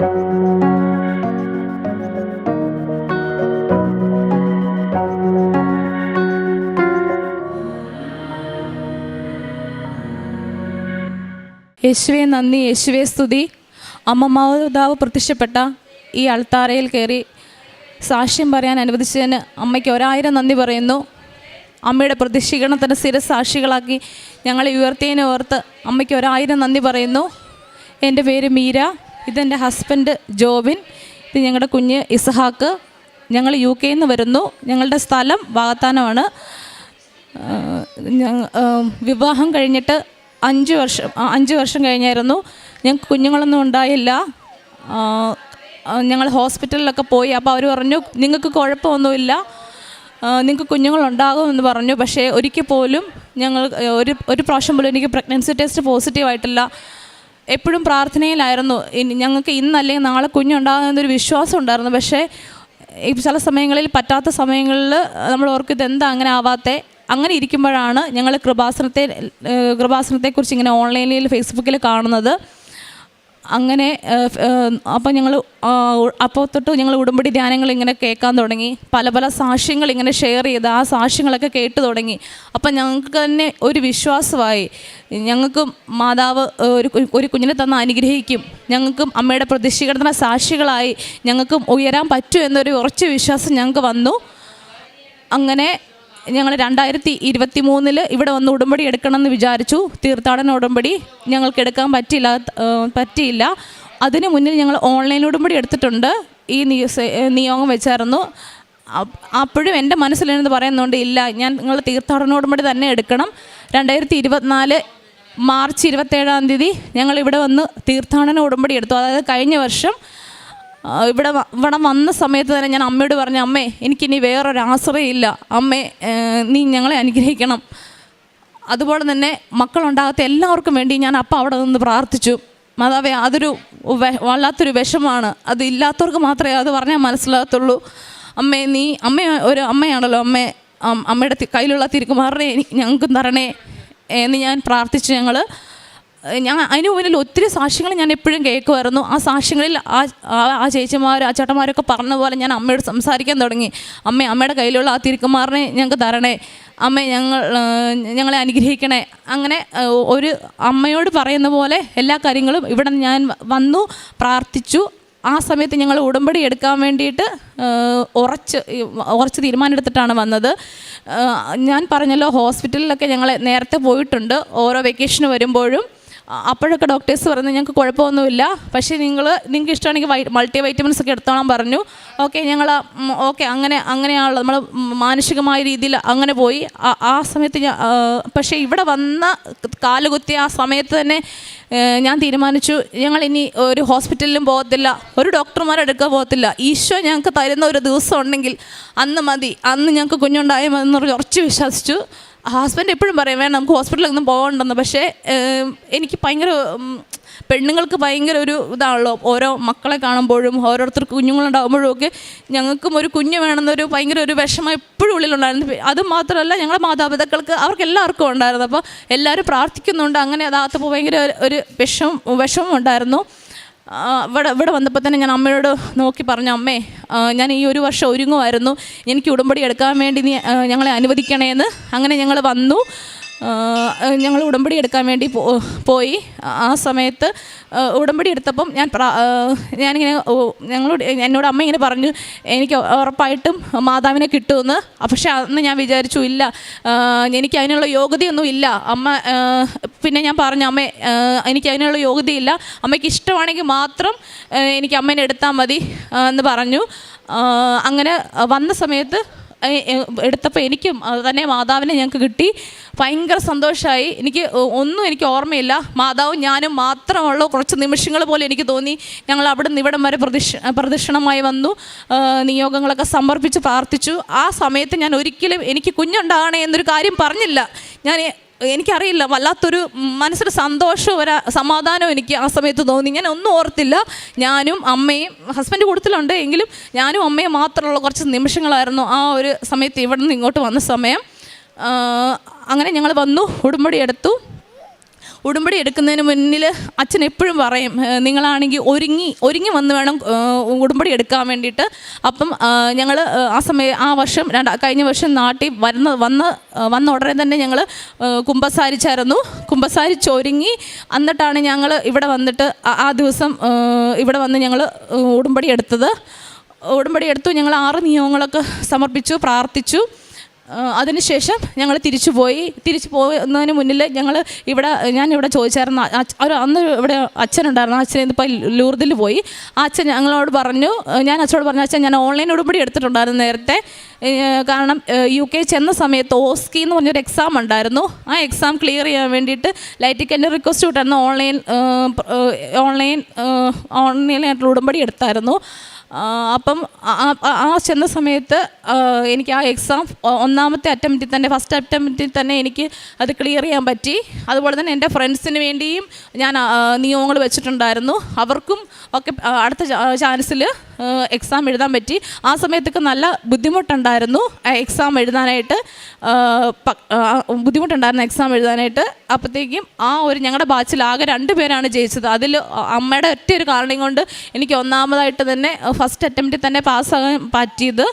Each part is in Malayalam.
യേശുവേ നന്ദി, യേശുവേ സ്തുതി. അമ്മ മാതാവ് പ്രത്യക്ഷപ്പെട്ട ഈ അൾത്താരയിൽ കയറി സാക്ഷ്യം പറയാൻ അനുവദിച്ചതിന് അമ്മയ്ക്ക് 1000 നന്ദി പറയുന്നു. അമ്മയുടെ പ്രത്യക്ഷീകരണത്തിന് സ്ഥിരസാക്ഷികളാക്കി ഞങ്ങളെ ഉയർത്തിയതിനെ ഓർത്ത് അമ്മയ്ക്ക് 1000 നന്ദി പറയുന്നു. എൻ്റെ പേര് മീര, ഇതെൻ്റെ ഹസ്ബൻഡ് ജോബിൻ, ഇത് ഞങ്ങളുടെ കുഞ്ഞ് ഇസഹാക്ക്. ഞങ്ങൾ UK നിന്ന് വരുന്നു. ഞങ്ങളുടെ സ്ഥലം വാകത്താനമാണ്. വിവാഹം കഴിഞ്ഞിട്ട് 5 വർഷം കഴിഞ്ഞായിരുന്നു. ഞങ്ങൾക്ക് കുഞ്ഞുങ്ങളൊന്നും ഉണ്ടായില്ല. ഞങ്ങൾ ഹോസ്പിറ്റലിലൊക്കെ പോയി. അപ്പോൾ അവർ പറഞ്ഞു നിങ്ങൾക്ക് കുഴപ്പമൊന്നുമില്ല, നിങ്ങൾക്ക് കുഞ്ഞുങ്ങളുണ്ടാകുമെന്ന് പറഞ്ഞു. പക്ഷേ ഒരിക്കൽ പോലും ഒരു പ്രാവശ്യം പോലും എനിക്ക് പ്രഗ്നൻസി ടെസ്റ്റ് പോസിറ്റീവായിട്ടില്ല. എപ്പോഴും പ്രാർത്ഥനയിലായിരുന്നു. ഞങ്ങൾക്ക് ഇന്നല്ലെങ്കിൽ നാളെ കുഞ്ഞുണ്ടാകുമെന്നൊരു വിശ്വാസം ഉണ്ടായിരുന്നു. പക്ഷേ ചില സമയങ്ങളിൽ പറ്റാത്ത സമയങ്ങളിൽ നമ്മൾ ഓർക്കും ഇതെന്താ അങ്ങനെ ആവാത്തേ. അങ്ങനെ ഇരിക്കുമ്പോഴാണ് ഞങ്ങൾ കൃപാസനത്തെക്കുറിച്ച് ഇങ്ങനെ ഓൺലൈനിൽ ഫേസ്ബുക്കിൽ കാണുന്നത്. അങ്ങനെ അപ്പോൾ തൊട്ട് ഞങ്ങൾ ഉടമ്പടി ധ്യാനങ്ങൾ ഇങ്ങനെ കേൾക്കാൻ തുടങ്ങി. പല സാക്ഷ്യങ്ങൾ ഇങ്ങനെ ഷെയർ ചെയ്ത് ആ സാക്ഷ്യങ്ങളൊക്കെ കേട്ടു തുടങ്ങി. അപ്പം ഞങ്ങൾക്ക് തന്നെ ഒരു വിശ്വാസമായി, ഞങ്ങൾക്കും മാതാവ് ഒരു കുഞ്ഞിനെ തന്ന് അനുഗ്രഹിക്കും, ഞങ്ങൾക്കും അമ്മയുടെ പ്രത്യക്ഷീകരണ സാക്ഷികളായി ഞങ്ങൾക്കും ഉയരാൻ പറ്റും എന്നൊരു ഉറച്ച വിശ്വാസം ഞങ്ങൾക്ക് വന്നു. അങ്ങനെ ഞങ്ങൾ 2023 ഇവിടെ വന്ന് ഉടമ്പടി എടുക്കണമെന്ന് വിചാരിച്ചു. തീർത്ഥാടന ഉടമ്പടി ഞങ്ങൾക്ക് എടുക്കാൻ പറ്റിയില്ല. അതിന് മുന്നിൽ ഞങ്ങൾ ഓൺലൈൻ ഉടമ്പടി എടുത്തിട്ടുണ്ട്. ഈ നിയോഗം വെച്ചായിരുന്നു. അപ്പോഴും എൻ്റെ മനസ്സിലെന്ന് പറയുന്നുണ്ട്, ഇല്ല നിങ്ങൾ തീർത്ഥാടന ഉടമ്പടി തന്നെ എടുക്കണം. 2024 മാർച്ച് 27 ഞങ്ങളിവിടെ വന്ന് തീർത്ഥാടന ഉടമ്പടി എടുത്തു. അതായത് കഴിഞ്ഞ വർഷം ഇവിടെ വന്ന സമയത്ത് തന്നെ ഞാൻ അമ്മയോട് പറഞ്ഞു, അമ്മേ എനിക്കിനി വേറൊരു ആശ്രയമില്ല, അമ്മേ നീ ഞങ്ങളെ അനുഗ്രഹിക്കണം. അതുപോലെ തന്നെ മക്കളുണ്ടാകാത്ത എല്ലാവർക്കും വേണ്ടി ഞാൻ അപ്പം അവിടെ നിന്ന് പ്രാർത്ഥിച്ചു. മാതാവേ, അതൊരു വല്ലാത്തൊരു വിഷമാണ്, അത് ഇല്ലാത്തവർക്ക് മാത്രമേ അത് പറഞ്ഞാൽ മനസ്സിലാകത്തുള്ളൂ. അമ്മേ ഒരു അമ്മയാണല്ലോ, അമ്മയുടെ കയ്യിലുള്ള തിരുക്കുമാറിനെ ഞങ്ങൾക്കും തരണേ എന്ന് ഞാൻ പ്രാർത്ഥിച്ചു. ഞാൻ അതിന് മുന്നിൽ ഒത്തിരി സാക്ഷ്യങ്ങൾ ഞാൻ എപ്പോഴും കേൾക്കുമായിരുന്നു. ആ സാക്ഷ്യങ്ങളിൽ ആ ചേച്ചിമാർ ആ ചേട്ടന്മാരൊക്കെ പറഞ്ഞ പോലെ ഞാൻ അമ്മയോട് സംസാരിക്കാൻ തുടങ്ങി. അമ്മയുടെ കയ്യിലുള്ള ആ തിരുക്കുമാറിനെ ഞങ്ങൾക്ക് തരണേ, അമ്മേ ഞങ്ങളെ അനുഗ്രഹിക്കണേ. അങ്ങനെ ഒരു അമ്മയോട് പറയുന്ന പോലെ എല്ലാ കാര്യങ്ങളും ഇവിടെ ഞാൻ വന്നു പ്രാർത്ഥിച്ചു. ആ സമയത്ത് ഞങ്ങൾ ഉടമ്പടി എടുക്കാൻ വേണ്ടിയിട്ട് ഉറച്ച് തീരുമാനമെടുത്തിട്ടാണ് വന്നത്. ഞാൻ പറഞ്ഞല്ലോ, ഹോസ്പിറ്റലിലൊക്കെ ഞങ്ങൾ നേരത്തെ പോയിട്ടുണ്ട് ഓരോ വെക്കേഷന് വരുമ്പോഴും. അപ്പോഴൊക്കെ ഡോക്ടേഴ്സ് പറയുന്നത് ഞങ്ങൾക്ക് കുഴപ്പമൊന്നുമില്ല, പക്ഷേ നിങ്ങൾക്ക് ഇഷ്ടമാണെങ്കിൽ മൾട്ടി വൈറ്റമിൻസ് ഒക്കെ എടുത്തോളാൻ പറഞ്ഞു. ഓക്കെ അങ്ങനെയാണല്ലോ നമ്മൾ മാനസികമായ രീതിയിൽ അങ്ങനെ പോയി. ആ സമയത്ത് പക്ഷേ ഇവിടെ വന്ന കാലുകുത്തിയ ആ സമയത്ത് തന്നെ ഞാൻ തീരുമാനിച്ചു, ഞങ്ങളിനി ഒരു ഹോസ്പിറ്റലിലും പോകത്തില്ല, ഒരു ഡോക്ടർമാരെടുക്കാൻ പോകത്തില്ല. ഈശോ ഞങ്ങൾക്ക് തരുന്ന ഒരു ദിവസം ഉണ്ടെങ്കിൽ അന്ന് മതി, അന്ന് ഞങ്ങൾക്ക് കുഞ്ഞുണ്ടായാൽ മതി എന്നൊരു ഉറച്ച് വിശ്വസിച്ചു. ഹസ്ബൻഡ് എപ്പോഴും പറയും വേണം നമുക്ക് ഹോസ്പിറ്റലിലൊന്നും പോകണ്ടെന്ന്. പക്ഷേ എനിക്ക് പെണ്ണുങ്ങൾക്ക് ഭയങ്കര ഒരു ഇതാണല്ലോ, ഓരോ മക്കളെ കാണുമ്പോഴും ഓരോരുത്തർക്ക് കുഞ്ഞുങ്ങളുണ്ടാകുമ്പോഴും ഒക്കെ ഞങ്ങൾക്കും ഒരു കുഞ്ഞ് വേണമെന്നൊരു ഭയങ്കര ഒരു വിഷമം എപ്പോഴും ഉള്ളിലുണ്ടായിരുന്നു. അതുമാത്രമല്ല ഞങ്ങളുടെ മാതാപിതാക്കൾക്ക് അവർക്കെല്ലാവർക്കും ഉണ്ടായിരുന്നു. അപ്പോൾ എല്ലാവരും പ്രാർത്ഥിക്കുന്നുണ്ട്. അങ്ങനെ അതാത്തപ്പോൾ ഭയങ്കര ഒരു വിഷമം ഉണ്ടായിരുന്നു. ഇവിടെ വന്നപ്പോൾ തന്നെ ഞാൻ അമ്മയോട് നോക്കി പറഞ്ഞു, അമ്മേ ഞാൻ ഈ ഒരു വർഷം ഒരുങ്ങുമായിരുന്നു, എനിക്ക് ഉടമ്പടി എടുക്കാൻ വേണ്ടി നീ ഞങ്ങളെ അനുവദിക്കണേന്ന്. അങ്ങനെ ഞങ്ങൾ വന്നു. ഞങ്ങൾ ഉടമ്പടി എടുക്കാൻ വേണ്ടി പോയി. ആ സമയത്ത് ഉടമ്പടി എടുത്തപ്പം എന്നോട് അമ്മ ഇങ്ങനെ പറഞ്ഞു, എനിക്ക് ഉറപ്പായിട്ടും മാതാവിനെ കിട്ടുമെന്ന്. പക്ഷേ അന്ന് ഞാൻ വിചാരിച്ചു ഇല്ല, എനിക്ക് അതിനുള്ള യോഗ്യതയൊന്നും ഇല്ല അമ്മ. പിന്നെ ഞാൻ പറഞ്ഞു, അമ്മേ എനിക്ക് അതിനുള്ള യോഗ്യതയില്ല, അമ്മയ്ക്ക് ഇഷ്ടമാണെങ്കിൽ മാത്രം എനിക്ക് അമ്മേനെ എടുത്താൽ മതി എന്ന് പറഞ്ഞു. അങ്ങനെ വന്ന സമയത്ത് എടുത്തപ്പോൾ എനിക്കും തന്നെ മാതാവിനെ ഞങ്ങൾക്ക് കിട്ടി. ഭയങ്കര സന്തോഷമായി. എനിക്ക് ഓർമ്മയില്ല, മാതാവും ഞാനും മാത്രമുള്ള കുറച്ച് നിമിഷങ്ങൾ പോലെ എനിക്ക് തോന്നി. ഞങ്ങൾ അവിടെ നിന്ന് ഇവിടം വരെ പ്രദക്ഷിണമായി വന്നു, നിയോഗങ്ങളൊക്കെ സമർപ്പിച്ച് പ്രാർത്ഥിച്ചു. ആ സമയത്ത് ഞാൻ ഒരിക്കലും എനിക്ക് കുഞ്ഞുണ്ടാകണേ എന്നൊരു കാര്യം പറഞ്ഞില്ല. എനിക്കറിയില്ല, വല്ലാത്തൊരു മനസ്സിന് സന്തോഷവും ഒരു സമാധാനവും എനിക്ക് ആ സമയത്ത് തോന്നി. ഞാൻ ഒന്നും ഓർത്തില്ല. ഞാനും അമ്മയും, ഹസ്ബൻഡ് കൂടുതലുണ്ട് എങ്കിലും ഞാനും അമ്മയും മാത്രമുള്ള കുറച്ച് നിമിഷങ്ങളായിരുന്നു ആ ഒരു സമയത്ത് ഇവിടെ നിന്ന് ഇങ്ങോട്ട് വന്ന സമയം. അങ്ങനെ ഞങ്ങൾ വന്നു, ഉടമ്പടി എടുത്തു. ഉടമ്പടി എടുക്കുന്നതിന് മുന്നിൽ അച്ഛൻ എപ്പോഴും പറയും, നിങ്ങളാണെങ്കിൽ ഒരുങ്ങി വന്ന് വേണം ഉടമ്പടി എടുക്കാൻ വേണ്ടിയിട്ട്. അപ്പം ഞങ്ങൾ ആ വർഷം കഴിഞ്ഞ വർഷം നാട്ടിൽ വന്ന ഉടനെ തന്നെ ഞങ്ങൾ കുമ്പസാരിച്ചൊരുങ്ങി എന്നിട്ടാണ് ഞങ്ങൾ ഇവിടെ വന്നിട്ട് ആ ദിവസം ഇവിടെ വന്ന് ഞങ്ങൾ ഉടമ്പടി എടുത്തത്. ഞങ്ങൾ 6 നിയമങ്ങളൊക്കെ സമർപ്പിച്ചു, പ്രാർത്ഥിച്ചു. അതിനുശേഷം ഞങ്ങൾ തിരിച്ചു പോകുന്നതിന് മുന്നിൽ ഞാൻ ഇവിടെ ചോദിച്ചായിരുന്നു. അന്ന് ഇവിടെ അച്ഛനുണ്ടായിരുന്നു. അച്ഛൻ ഇന്നിപ്പോൾ ലൂർദിൽ പോയി. ആ അച്ഛൻ ഞങ്ങളോട് പറഞ്ഞു, ഞാൻ അച്ഛനോട് പറഞ്ഞു, അച്ഛൻ ഞാൻ ഓൺലൈൻ ഉടമ്പടി എടുത്തിട്ടുണ്ടായിരുന്നു നേരത്തെ. കാരണം UK ചെന്ന സമയത്ത് ഓസ്കി എന്ന് പറഞ്ഞൊരു എക്സാം ഉണ്ടായിരുന്നു. ആ എക്സാം ക്ലിയർ ചെയ്യാൻ വേണ്ടിയിട്ട് ലൈറ്റിക്ക് എൻ്റെ റിക്വസ്റ്റ് വിട്ടായിരുന്നു. ഓൺലൈനായിട്ടുള്ള ഉടമ്പടി എടുത്തായിരുന്നു. അപ്പം ആ ചെന്ന സമയത്ത് എനിക്ക് ആ എക്സാം ഫസ്റ്റ് അറ്റംപ്റ്റിൽ തന്നെ എനിക്ക് അത് ക്ലിയർ ചെയ്യാൻ പറ്റി. അതുപോലെ തന്നെ എൻ്റെ ഫ്രണ്ട്സിന് വേണ്ടിയും ഞാൻ നിയമങ്ങൾ വെച്ചിട്ടുണ്ടായിരുന്നു. അവർക്കും ഒക്കെ അടുത്ത ചാൻസിൽ എക്സാം എഴുതാൻ പറ്റി. ആ സമയത്തൊക്കെ നല്ല ബുദ്ധിമുട്ടുണ്ടായിരുന്നു എക്സാം എഴുതാനായിട്ട്. അപ്പോഴത്തേക്കും ഞങ്ങളുടെ ബാച്ചിൽ ആകെ 2 പേരാണ് ജയിച്ചത്. അതിൽ അമ്മയുടെ ഒറ്റ ഒരു കാരണം കൊണ്ട് എനിക്ക് ഒന്നാമതായിട്ട് തന്നെ ഫസ്റ്റ് അറ്റംപ്റ്റിൽ തന്നെ പാസ്സാകാൻ പറ്റിയത്.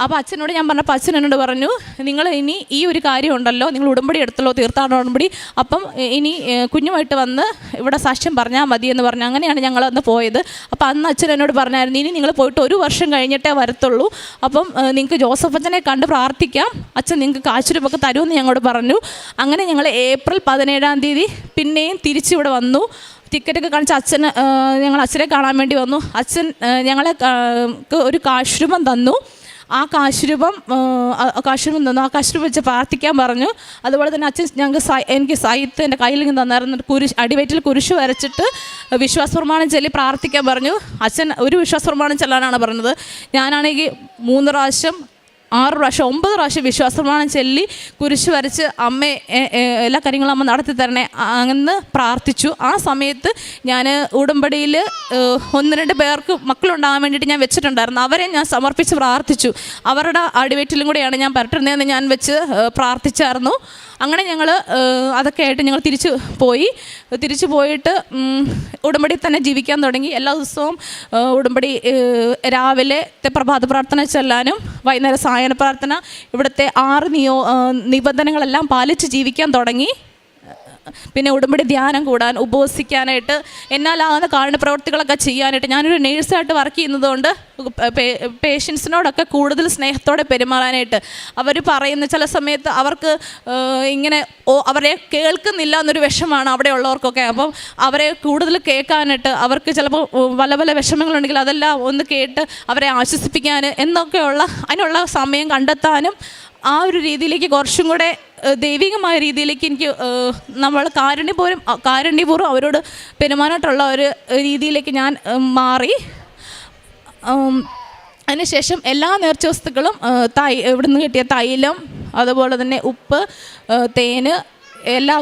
അപ്പോൾ അച്ഛനോട് ഞാൻ പറഞ്ഞപ്പോൾ അച്ഛൻ എന്നോട് പറഞ്ഞു, നിങ്ങൾ ഇനി ഈ ഒരു കാര്യം ഉണ്ടല്ലോ, നിങ്ങൾ ഉടമ്പടി എടുത്തല്ലോ, തീർത്ഥാടന ഉടമ്പടി, അപ്പം ഇനി കുഞ്ഞുമായിട്ട് വന്ന് ഇവിടെ സാക്ഷ്യം പറഞ്ഞാൽ മതി എന്ന് പറഞ്ഞു. അങ്ങനെയാണ് ഞങ്ങൾ അന്ന് പോയത്. അപ്പോൾ അന്ന് അച്ഛൻ എന്നോട് പറഞ്ഞായിരുന്നു, ഇനി നിങ്ങൾ പോയിട്ട് 1 വർഷം കഴിഞ്ഞിട്ടേ വരത്തുള്ളൂ, അപ്പം നിങ്ങൾക്ക് ജോസഫ് അച്ഛനെ കണ്ട് പ്രാർത്ഥിക്കാം, അച്ഛൻ നിങ്ങൾക്ക് കാശുരൂപൊക്കെ തരുമെന്ന് ഞങ്ങളോട് പറഞ്ഞു. അങ്ങനെ ഞങ്ങൾ ഏപ്രിൽ 17-ാം തീയതി പിന്നെയും തിരിച്ചിവിടെ വന്നു. ടിക്കറ്റൊക്കെ കാണിച്ച് ഞങ്ങൾ അച്ഛനെ കാണാൻ വേണ്ടി വന്നു. അച്ഛൻ ഞങ്ങളെ ഒരു കാശുരൂപം തന്നു. ആ കാശുരൂപം തന്നു. ആ കാശുരൂപം വെച്ച് പ്രാർത്ഥിക്കാൻ പറഞ്ഞു. അതുപോലെ തന്നെ അച്ഛൻ എനിക്ക് സാഹിത്യം എൻ്റെ കയ്യിൽ നിന്ന് തന്നായിരുന്നു. അടിവയറ്റിൽ കുരിശ് വരച്ചിട്ട് വിശ്വാസപ്രമാണം ചൊല്ലി പ്രാർത്ഥിക്കാൻ പറഞ്ഞു. അച്ഛൻ ഒരു വിശ്വാസപ്രമാണം ചൊല്ലാനാണ് പറഞ്ഞത്. ഞാനാണെങ്കിൽ 3 പ്രാവശ്യം 6 പ്രാവശ്യം 9 പ്രാവശ്യം വിശ്വാസപ്രമാണം ചൊല്ലി കുരിശ് വരച്ച് അമ്മേ എല്ലാ കാര്യങ്ങളും അമ്മ നടത്തി തരണേ എന്ന് പ്രാർത്ഥിച്ചു. ആ സമയത്ത് ഞാൻ ഉടമ്പടിയിൽ 1-2 പേർക്ക് മക്കളുണ്ടാകാൻ വേണ്ടിയിട്ട് ഞാൻ വെച്ചിട്ടുണ്ടായിരുന്നു. അവരെ ഞാൻ സമർപ്പിച്ച് പ്രാർത്ഥിച്ചു. അവരുടെ അടിവയറ്റിലും കൂടെയാണ് ഞാൻ പരട്ടുന്നതെന്ന് ഞാൻ വെച്ച് പ്രാർത്ഥിച്ചായിരുന്നു. അങ്ങനെ ഞങ്ങൾ അതൊക്കെ ആയിട്ട് ഞങ്ങൾ തിരിച്ചു പോയിട്ട് ഉടമ്പടി തന്നെ ജീവിക്കാൻ തുടങ്ങി. എല്ലാ ദിവസവും ഉടമ്പടി രാവിലത്തെ പ്രഭാത പ്രാർത്ഥന ചെല്ലാനും വൈകുന്നേരം സായന പ്രാർത്ഥന, ഇവിടുത്തെ 6 നിബന്ധനകളെല്ലാം പാലിച്ച് ജീവിക്കാൻ തുടങ്ങി. പിന്നെ ഉടമ്പടി ധ്യാനം കൂടാൻ, ഉപവസിക്കാനായിട്ട്, എന്നാലാകുന്ന കാരുണ്യ പ്രവർത്തികളൊക്കെ ചെയ്യാനായിട്ട്. ഞാനൊരു നേഴ്സായിട്ട് വർക്ക് ചെയ്യുന്നതുകൊണ്ട് പേഷ്യൻസിനോടൊക്കെ കൂടുതൽ സ്നേഹത്തോടെ പെരുമാറാനായിട്ട്. അവർ പറയുന്ന ചില സമയത്ത് അവർക്ക് ഇങ്ങനെ അവരെ കേൾക്കുന്നില്ല എന്നൊരു വിഷമാണ് അവിടെ ഉള്ളവർക്കൊക്കെ. അപ്പം അവരെ കൂടുതൽ കേൾക്കാനായിട്ട്, അവർക്ക് ചിലപ്പോൾ പല വിഷമങ്ങളുണ്ടെങ്കിൽ അതെല്ലാം ഒന്ന് കേട്ട് അവരെ ആശ്വസിപ്പിക്കാൻ എന്നൊക്കെയുള്ള അതിനുള്ള സമയം കണ്ടെത്താനും ആ ഒരു രീതിയിലേക്ക് കുറച്ചും കൂടെ ദൈവികമായ രീതിയിലേക്ക് എനിക്ക് നമ്മൾ കാരുണ്യപൂർവ്വം അവരോട് പെരുമാറാനായിട്ടുള്ള ഒരു രീതിയിലേക്ക് ഞാൻ മാറി. അതിനുശേഷം എല്ലാ നേർച്ച വസ്തുക്കളും ഇവിടുന്ന് കിട്ടിയ തൈലം, അതുപോലെ തന്നെ ഉപ്പ്, തേന്, എല്ലാ